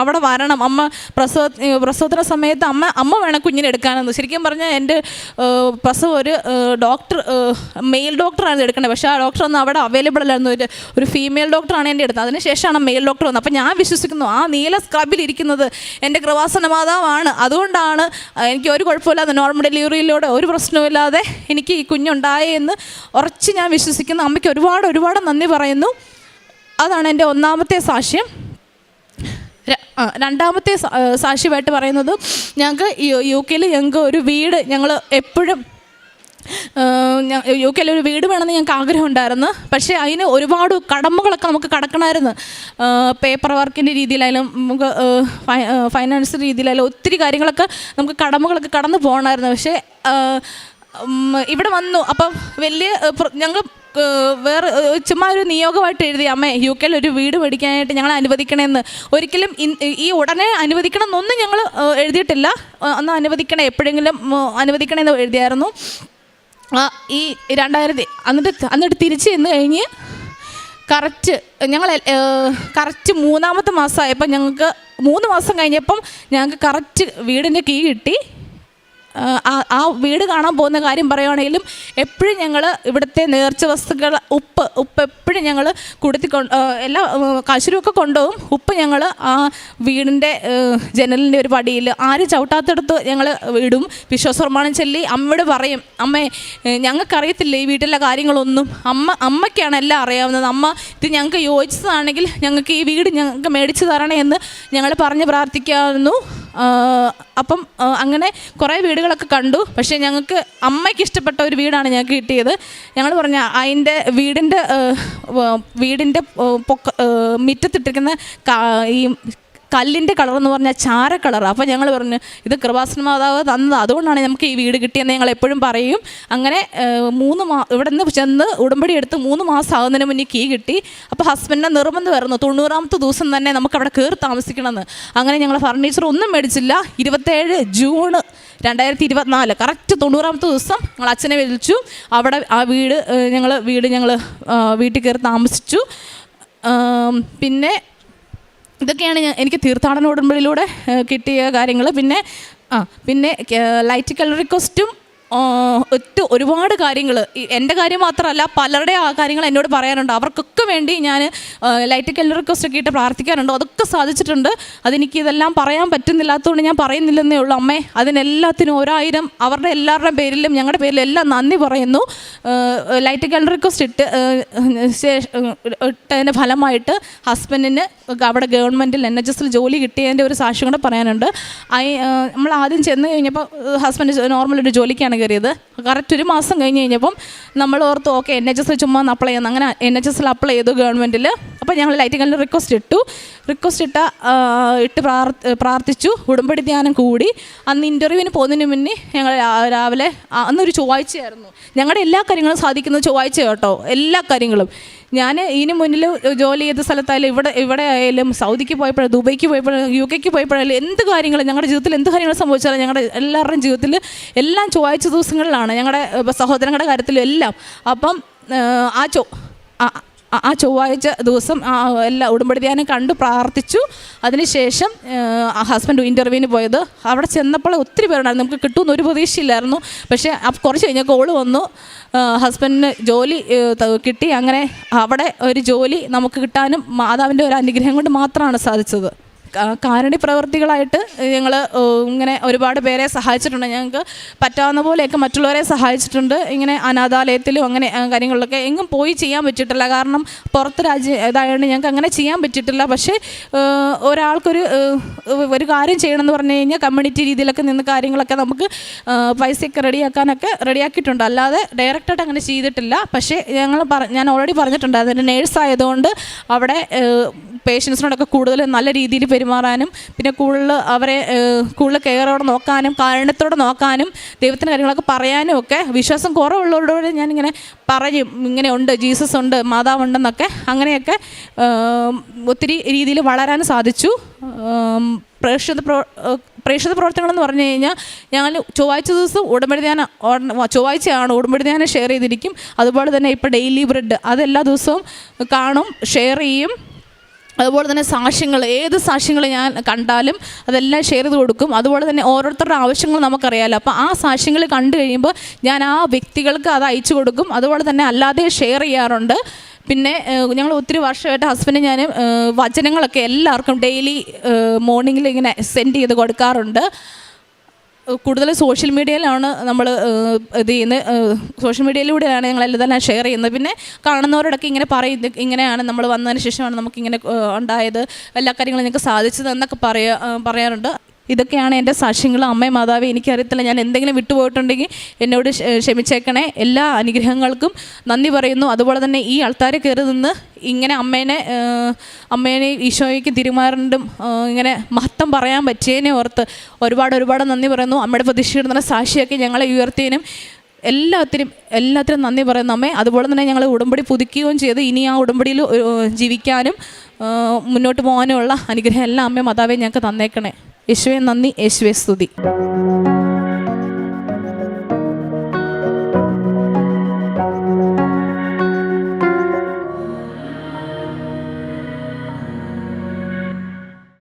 അവിടെ വരണം, അമ്മ പ്രസവത്തിന് സമയത്ത് അമ്മ വേണം കുഞ്ഞിനെ എടുക്കാനെന്ന്. ശരിക്കും പറഞ്ഞാൽ എൻ്റെ പ്രസവം ഒരു മെയിൽ ഡോക്ടറാണ് എടുക്കേണ്ടത്. പക്ഷേ ആ ഡോക്ടറൊന്നും അവിടെ അവൈലബിൾ അല്ലായിരുന്നു. ഒരു ഫീമെയിൽ ഡോക്ടറാണ് എൻ്റെ അടുത്ത്. അതിനുശേഷമാണ് മെയിൽ ഡോക്ടർ വന്നത്. അപ്പോൾ ഞാൻ വിശ്വസിക്കുന്നു ആ നീല സ്ക്രബിലിരിക്കുന്നത് എൻ്റെ കൃപാസന മാതാവാണ്. അതുകൊണ്ടാണ് എനിക്ക് ഒരു കുഴപ്പമില്ലാതെ നോർമൽ ഡെലിവറിയിലൂടെ ഒരു പ്രശ്നവുമില്ലാതെ എനിക്ക് ഈ കുഞ്ഞുണ്ടായെന്ന് ഉറച്ച് ഞാൻ വിശ്വസിക്കുന്നു. അമ്മയ്ക്ക് ഒരുപാട് നന്ദി പറയുന്നു. അതാണ് എൻ്റെ ഒന്നാമത്തെ സാക്ഷ്യം. രണ്ടാമത്തെ സാക്ഷ്യമായിട്ട് പറയുന്നത്, ഞങ്ങൾക്ക് UK ഞങ്ങൾക്ക് ഒരു വീട്, ഞങ്ങൾ എപ്പോഴും UK ഒരു വീട് വേണമെന്ന് ഞങ്ങൾക്ക് ആഗ്രഹം ഉണ്ടായിരുന്നു. പക്ഷേ അതിന് ഒരുപാട് കടമകളൊക്കെ നമുക്ക് കടക്കണമായിരുന്നു. പേപ്പർ വർക്കിൻ്റെ രീതിയിലായാലും നമുക്ക് ഫൈനാൻസ് രീതിയിലായാലും ഒത്തിരി കാര്യങ്ങളൊക്കെ നമുക്ക് കടമകളൊക്കെ കടന്നു പോകണമായിരുന്നു. പക്ഷേ ഇവിടെ വന്നു. അപ്പം ഞങ്ങൾ വേറെ ചുമ്മാ ഒരു നിയോഗമായിട്ട് എഴുതി, അമ്മേ UK ഒരു വീട് മേടിക്കാനായിട്ട് ഞങ്ങൾ അനുവദിക്കണമെന്ന്. ഒരിക്കലും ഈ ഉടനെ അനുവദിക്കണം എന്നൊന്നും ഞങ്ങൾ എഴുതിയിട്ടില്ല. ഒന്ന് അനുവദിക്കണേ, എപ്പോഴെങ്കിലും അനുവദിക്കണമെന്ന് എഴുതിയായിരുന്നു. ഈ 2000 എന്നിട്ട് തിരിച്ച് ചെന്ന് കഴിഞ്ഞ് കറക്റ്റ് 3-ാമത്തെ മാസമായപ്പോൾ ഞങ്ങൾക്ക് 3 മാസം കഴിഞ്ഞപ്പം ഞങ്ങൾക്ക് കറക്റ്റ് വീടിൻ്റെ കീ കിട്ടി. ആ വീട് കാണാൻ പോകുന്ന കാര്യം പറയുകയാണെങ്കിലും എപ്പോഴും ഞങ്ങൾ ഇവിടുത്തെ നേർച്ച വസ്തുക്കൾ ഉപ്പ് എപ്പോഴും ഞങ്ങൾ എല്ലാ കശുരൊക്കെ കൊണ്ടുപോകും. ഉപ്പ് ഞങ്ങൾ ആ വീടിൻ്റെ ജനലിൻ്റെ ഒരു പടിയിൽ ആരും ചവിട്ടാത്തടുത്ത് ഞങ്ങൾ ഇടും. വിശ്വാസപ്രമാണം ചൊല്ലി അമ്മയോട് പറയും, അമ്മേ ഞങ്ങൾക്കറിയത്തില്ല ഈ വീട്ടിലെ കാര്യങ്ങളൊന്നും, അമ്മയ്ക്കാണ് എല്ലാം അറിയാവുന്നത്. അമ്മ ഇത് ഞങ്ങൾക്ക് യോജിച്ചതാണെങ്കിൽ ഞങ്ങൾക്ക് ഈ വീട് ഞങ്ങൾക്ക് മേടിച്ചു തരണേ എന്ന് ഞങ്ങൾ പറഞ്ഞ് പ്രാർത്ഥിക്കാവുന്നു. അപ്പം അങ്ങനെ കുറേ വീടുകളൊക്കെ കണ്ടു. പക്ഷേ ഞങ്ങൾക്ക് അമ്മയ്ക്ക് ഇഷ്ടപ്പെട്ട ഒരു വീടാണ് ഞങ്ങൾക്ക് കിട്ടിയത്. ഞങ്ങൾ പറഞ്ഞ അതിൻ്റെ വീടിൻ്റെ മുറ്റത്തിട്ടിരിക്കുന്ന ഈ കല്ലിൻ്റെ കളർ എന്ന് പറഞ്ഞാൽ ചാര കളർ. അപ്പോൾ ഞങ്ങൾ പറഞ്ഞു ഇത് കൃപാസന മാതാവ് തന്നത്, അതുകൊണ്ടാണ് നമുക്ക് ഈ വീട് കിട്ടിയെന്ന് ഞങ്ങൾ എപ്പോഴും പറയും. അങ്ങനെ ഇവിടെ നിന്ന് ചെന്ന് ഉടമ്പടി എടുത്ത് 3 മാസം ആകുന്നതിന് മുന്നേ കീ കിട്ടി. അപ്പോൾ ഹസ്ബൻഡിനെ നിർബന്ധമായിരുന്നു 90-ാമത്തെ ദിവസം തന്നെ നമുക്കവിടെ കയറി താമസിക്കണമെന്ന്. അങ്ങനെ ഞങ്ങൾ ഫർണിച്ചർ ഒന്നും മേടിച്ചില്ല. 27 ജൂൺ 2024 കറക്റ്റ് 90-ാമത്തെ ദിവസം ഞങ്ങൾ അച്ഛനെ വിളിച്ചു. അവിടെ ആ ഞങ്ങൾ വീട്ടിൽ കയറി താമസിച്ചു. പിന്നെ ഇതൊക്കെയാണ് എനിക്ക് തീർത്ഥാടന ഉടമ്പടിയിലൂടെ കിട്ടിയ കാര്യങ്ങൾ. പിന്നെ ലൈറ്റ് കളർ റിക്വസ്റ്റും ഒരുപാട് കാര്യങ്ങൾ, എൻ്റെ കാര്യം മാത്രമല്ല പലരുടെ ആ കാര്യങ്ങൾ എന്നോട് പറയാനുണ്ട്. അവർക്കൊക്കെ വേണ്ടി ഞാൻ ലൈറ്റ് കളർ റിക്വസ്റ്റൊക്കെ ഇട്ട് പ്രാർത്ഥിക്കാറുണ്ട്. അതൊക്കെ സാധിച്ചിട്ടുണ്ട്. ഇതെല്ലാം പറയാൻ പറ്റുന്നില്ലാത്തതുകൊണ്ട് ഞാൻ പറയുന്നില്ലെന്നേ ഉള്ളൂ. അമ്മേ അതിനെല്ലാത്തിനും 1000 അവരുടെ എല്ലാവരുടെയും പേരിലും ഞങ്ങളുടെ പേരിലും എല്ലാം നന്ദി പറയുന്നു. ലൈറ്റ് കളർ റിക്വസ്റ്റ് ഇട്ടതിൻ്റെ ഫലമായിട്ട് ഹസ്ബൻഡിന് അവിടെ ഗവൺമെൻറ്റിൽ NHS ജോലി കിട്ടിയതിൻ്റെ ഒരു സാക്ഷ്യം കൂടെ പറയാനുണ്ട്. നമ്മൾ ആദ്യം ചെന്ന് കഴിഞ്ഞപ്പോൾ ഹസ്ബൻഡ് നോർമൽ ഒരു ജോലിക്കാണ് കയറിയത്. കറക്റ്റ് 1 മാസം കഴിഞ്ഞപ്പം നമ്മൾ ഓർത്ത് ഓക്കെ NHS ചുമ്മാ ഒന്ന് അപ്ലൈ ചെയ്യുന്നു. അങ്ങനെ NHS അപ്ലൈ ചെയ്തു ഗവൺമെൻറ്റിൽ. അപ്പോൾ ഞങ്ങൾ ലൈറ്റ് കല്ലിൽ റിക്വസ്റ്റ് ഇട്ട് പ്രാർത്ഥിച്ചു. ഉടമ്പടി ധ്യാനം കൂടി. അന്ന് ഇൻ്റർവ്യൂവിന് പോകുന്നതിന് മുന്നേ ഞങ്ങൾ രാവിലെ, അന്നൊരു ചൊവ്വാഴ്ചയായിരുന്നു. ഞങ്ങളുടെ എല്ലാ കാര്യങ്ങളും സാധിക്കുന്നത് ചൊവ്വാഴ്ച കേട്ടോ, എല്ലാ കാര്യങ്ങളും. ഞാൻ ഇതിന് മുന്നിൽ ജോലി ചെയ്ത സ്ഥലത്തായാലും ഇവിടെ ആയാലും സൗദിക്ക് പോയപ്പോഴും ദുബൈക്ക് പോയപ്പോഴും UK പോയപ്പോഴായാലും എന്ത് കാര്യങ്ങളും ഞങ്ങളുടെ ജീവിതത്തിൽ എന്ത് കാര്യങ്ങൾ സംഭവിച്ചാലും ഞങ്ങളുടെ എല്ലാവരുടെയും ജീവിതത്തിൽ എല്ലാം ചൊവ്വാഴ്ച ദിവസങ്ങളിലാണ്, ഞങ്ങളുടെ സഹോദരങ്ങളുടെ കാര്യത്തിലും എല്ലാം. അപ്പം ആ ചൊവ്വാഴ്ച ദിവസം എല്ലാ ഉടമ്പടി ധ്യാനം കണ്ടു പ്രാർത്ഥിച്ചു. അതിനുശേഷം ഹസ്ബൻഡ് ഇൻ്റർവ്യൂവിന് പോയത്. അവിടെ ചെന്നപ്പോൾ ഒത്തിരി പേരുണ്ടായിരുന്നു, നമുക്ക് കിട്ടുമെന്ന് ഒരു പ്രതീക്ഷയില്ലായിരുന്നു. പക്ഷേ കുറച്ച് കഴിഞ്ഞാൽ കോള് വന്നു, ഹസ്ബൻഡിന് ജോലി കിട്ടി. അങ്ങനെ അവിടെ ഒരു ജോലി നമുക്ക് കിട്ടാനും മാതാവിൻ്റെ ഒരു അനുഗ്രഹം കൊണ്ട് മാത്രമാണ് സാധിച്ചത്. കാരുണ്യ പ്രവൃത്തികളായിട്ട് ഞങ്ങൾ ഇങ്ങനെ ഒരുപാട് പേരെ സഹായിച്ചിട്ടുണ്ട്. ഞങ്ങൾക്ക് പറ്റാവുന്ന പോലെയൊക്കെ മറ്റുള്ളവരെ സഹായിച്ചിട്ടുണ്ട്. ഇങ്ങനെ അനാഥാലയത്തിലും അങ്ങനെ കാര്യങ്ങളിലൊക്കെ എങ്ങും പോയി ചെയ്യാൻ പറ്റിയിട്ടില്ല, കാരണം പുറത്ത് ഇതായതുകൊണ്ട് ഞങ്ങൾക്ക് അങ്ങനെ ചെയ്യാൻ പറ്റിയിട്ടില്ല. പക്ഷേ ഒരു കാര്യം ചെയ്യണമെന്ന് പറഞ്ഞു കഴിഞ്ഞാൽ കമ്മ്യൂണിറ്റി രീതിയിലൊക്കെ നിന്ന് കാര്യങ്ങളൊക്കെ നമുക്ക് പൈസയൊക്കെ റെഡിയാക്കിയിട്ടുണ്ട്. അല്ലാതെ ഡയറക്റ്റായിട്ട് അങ്ങനെ ചെയ്തിട്ടില്ല. പക്ഷേ ഞാൻ ഓൾറെഡി പറഞ്ഞിട്ടുണ്ട്, അതിൻ്റെ നേഴ്സായതുകൊണ്ട് അവിടെ പേഷ്യൻസിനോടൊക്കെ കൂടുതൽ നല്ല രീതിയിൽ പെരുമാറാനും പിന്നെ കൂടുതൽ കെയറോടെ നോക്കാനും കാരുണ്യത്തോടെ നോക്കാനും ദൈവത്തിൻ്റെ കാര്യങ്ങളൊക്കെ പറയാനും ഒക്കെ വിശ്വാസം കുറവുള്ളവരോട് ഞാനിങ്ങനെ പറയും, ഇങ്ങനെ ഉണ്ട്, ജീസസ് ഉണ്ട്, മാതാവുണ്ടെന്നൊക്കെ. അങ്ങനെയൊക്കെ ഒത്തിരി രീതിയിൽ വളരാൻ സാധിച്ചു. പ്രേക്ഷിത പ്രവർത്തനങ്ങളെന്ന് പറഞ്ഞു കഴിഞ്ഞാൽ ഞങ്ങൾ ചൊവ്വാഴ്ച ദിവസം ചൊവ്വാഴ്ചയാണ് ഉടമ്പടി ധ്യാനം ഷെയർ ചെയ്തിരിക്കും. അതുപോലെ തന്നെ ഇപ്പോൾ ഡെയിലി ബ്രെഡ് അതെല്ലാ ദിവസവും കാണും, ഷെയർ ചെയ്യും. അതുപോലെ തന്നെ ഏത് സാക്ഷ്യങ്ങൾ ഞാൻ കണ്ടാലും അതെല്ലാം ഷെയർ ചെയ്ത് കൊടുക്കും. അതുപോലെ തന്നെ ഓരോരുത്തരുടെ ആവശ്യങ്ങൾ നമുക്കറിയാമല്ലോ. അപ്പോൾ ആ സാക്ഷ്യങ്ങൾ കണ്ടു കഴിയുമ്പോൾ ഞാൻ ആ വ്യക്തികൾക്ക് അത് അയച്ചു കൊടുക്കും. അതുപോലെ തന്നെ അല്ലാതെ ഷെയർ ചെയ്യാറുണ്ട്. പിന്നെ ഞങ്ങൾ ഒത്തിരി വർഷമായിട്ട് ഹസ്ബൻഡ് ഞാൻ വചനങ്ങളൊക്കെ എല്ലാവർക്കും ഡെയിലി മോർണിംഗിൽ ഇങ്ങനെ സെൻഡ് ചെയ്ത് കൊടുക്കാറുണ്ട്. കൂടുതൽ സോഷ്യൽ മീഡിയയിലാണ് നമ്മൾ ഇത് ചെയ്യുന്നത്. സോഷ്യൽ മീഡിയയിലൂടെയാണ് ഞങ്ങളെല്ലാം ഷെയർ ചെയ്യുന്നത്. പിന്നെ കാണുന്നവരോടൊക്കെ ഇങ്ങനെ പറയും, ഇങ്ങനെയാണ് നമ്മൾ വന്നതിന് ശേഷമാണ് നമുക്കിങ്ങനെ ഉണ്ടായത്, എല്ലാ കാര്യങ്ങളും ഞങ്ങൾക്ക് സാധിച്ചത് എന്നൊക്കെ പറയാറുണ്ട്. ഇതൊക്കെയാണ് എൻ്റെ സാക്ഷ്യങ്ങൾ. അമ്മേ മാതാവേ, എനിക്കറിയത്തില്ല, ഞാൻ എന്തെങ്കിലും വിട്ടുപോയിട്ടുണ്ടെങ്കിൽ എന്നോട് ക്ഷമിച്ചേക്കണേ. എല്ലാ അനുഗ്രഹങ്ങൾക്കും നന്ദി പറയുന്നു. അതുപോലെ തന്നെ ഈ ആൾക്കാരെ കയറി നിന്ന് ഇങ്ങനെ അമ്മേനെ ഈശോയ്ക്ക് തിരുമാറിണ്ടും ഇങ്ങനെ മഹത്വം പറയാൻ പറ്റിയതിനെ ഓർത്ത് ഒരുപാട് നന്ദി പറയുന്നു. അമ്മയുടെ പ്രതീക്ഷിക്കുന്ന സാക്ഷിയൊക്കെ ഞങ്ങളെ ഉയർത്തിയതിനും എല്ലാത്തിനും നന്ദി പറയുന്നു അമ്മേ. അതുപോലെ തന്നെ ഞങ്ങൾ ഉടമ്പടി പുതുക്കുകയും ചെയ്ത് ഇനി ആ ഉടമ്പടിയിൽ ജീവിക്കാനും മുന്നോട്ട് പോകാനുമുള്ള അനുഗ്രഹം എല്ലാം അമ്മേ മാതാവേ ഞങ്ങൾക്ക് തന്നേക്കണേ. യേശുവേ നന്ദി, യേശുവേ സ്തുതി.